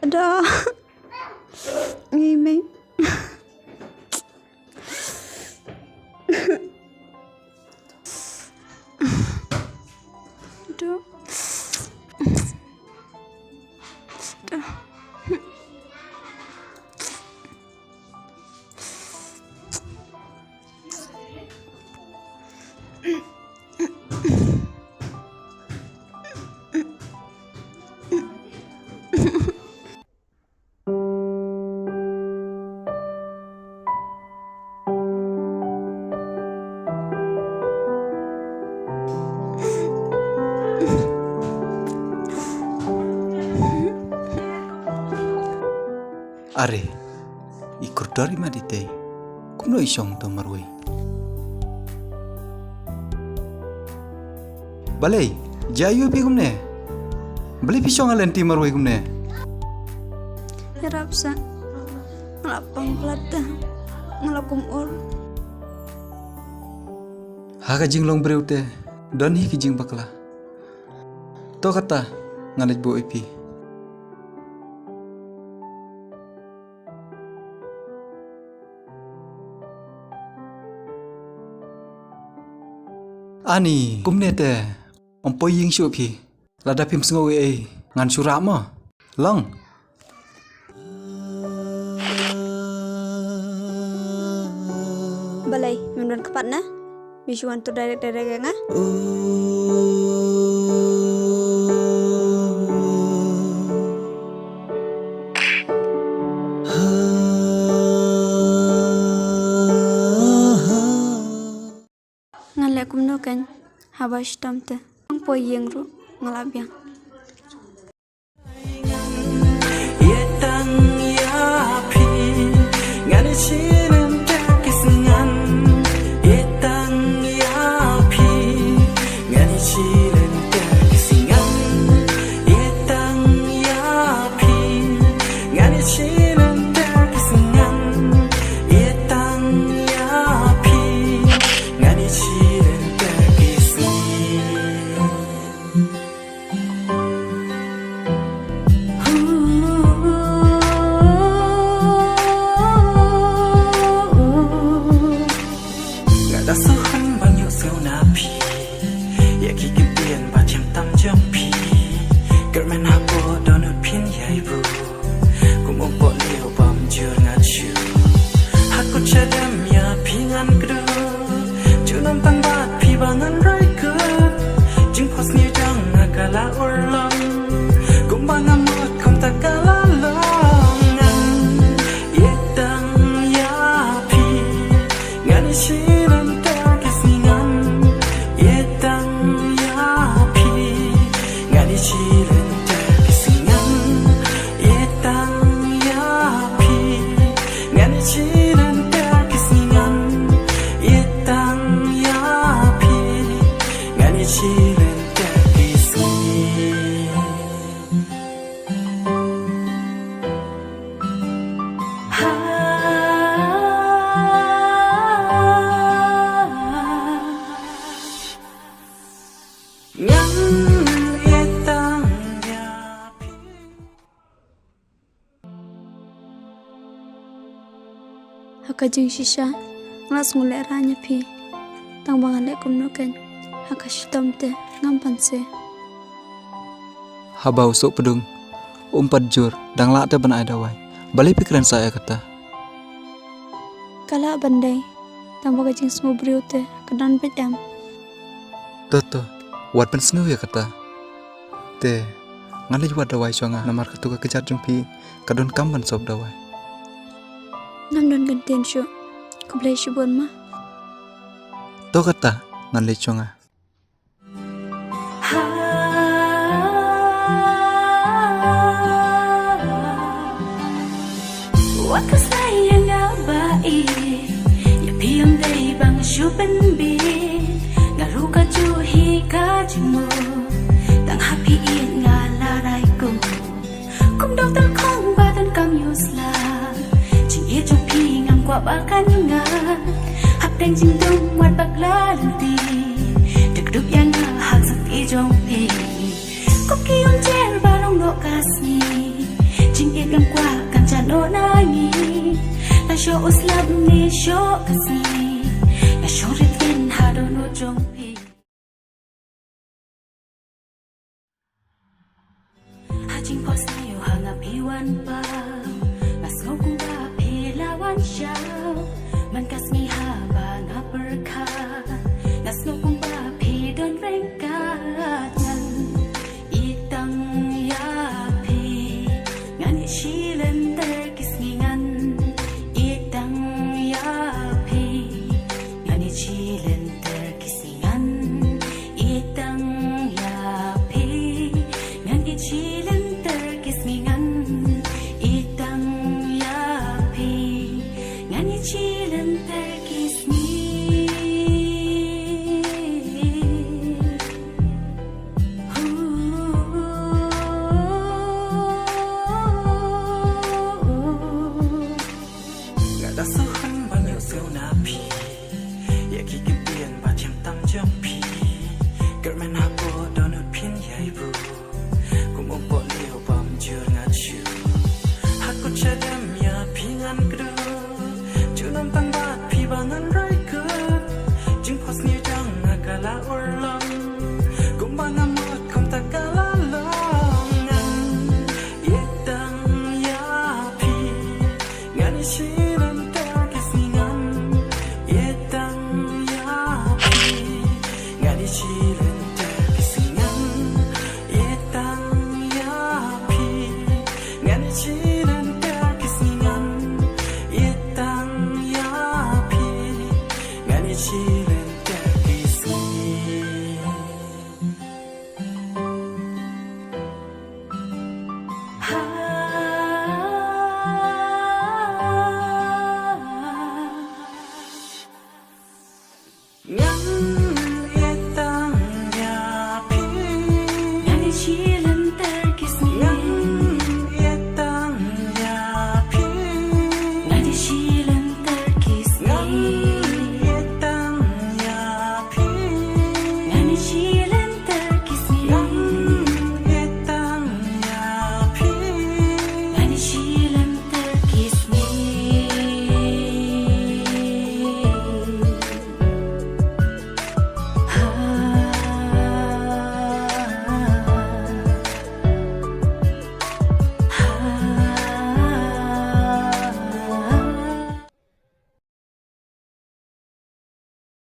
Ada. Ngimeng. Aduh. Aduh. Are, ikur dari madite, kumno isong to marui. Balai, jayu pi kumne. Balai pisong alenti marui kumne. Hirap sa ngelapang pelata ngelakum ur. Haka jinglong breute, dan hiki jing bakla. To kata ngalit bu ipi. Ani, kumne te, ompo ying shu pi, lada pim sengawi ngan surak ma, lang. Balai, minuan kepat na? Bisuan tu direct nga? Ngalek kumno kan, habas tamte, ang poyeng ru ngalabyang. Haka jing shisha, ngas ngulek ranya pi, tang bangan lek kumno kan, haka shitam te ngampan se. Habau sok pedung, umpat jur, dang lak te ban adawai. Balai pikiran saya kata. Kala bandai, tang baga jing semua beriu te, kedan bedam. Toto, wat pen sengaw ya kata. Te, ngalai wat dawai songa, namar ketuka kejar jumpi, kadon kamban sob dawai. Nam don gantian syu, keblai syubun mah. To kata ngalai songa. Wakas sayang abai, ya piyam day bang syuben bi, ngaruka juhi kajimu, tang hapiin ngalaray ko, kum dokter kong badan kam yusla. Kwa bakan nga hapdeng jingdong wat bakla lanti degdup yang hak sakti jong pi kok kiyon jer barong no kasni jing yang kuat kan jano nani na show uslab ni show kasi na show ritin hado no jongpi hajing pos niyo hangap iwan pa masno kung ba pilawan siya man kasmi haba na berka nasno kung ba pidon rengkatan itang yapi ngani shilen terkisngan itang yapi ngani shilen terkisngan itang yapi ngani shilen terkisngan itang yapi ngani shilen terkisni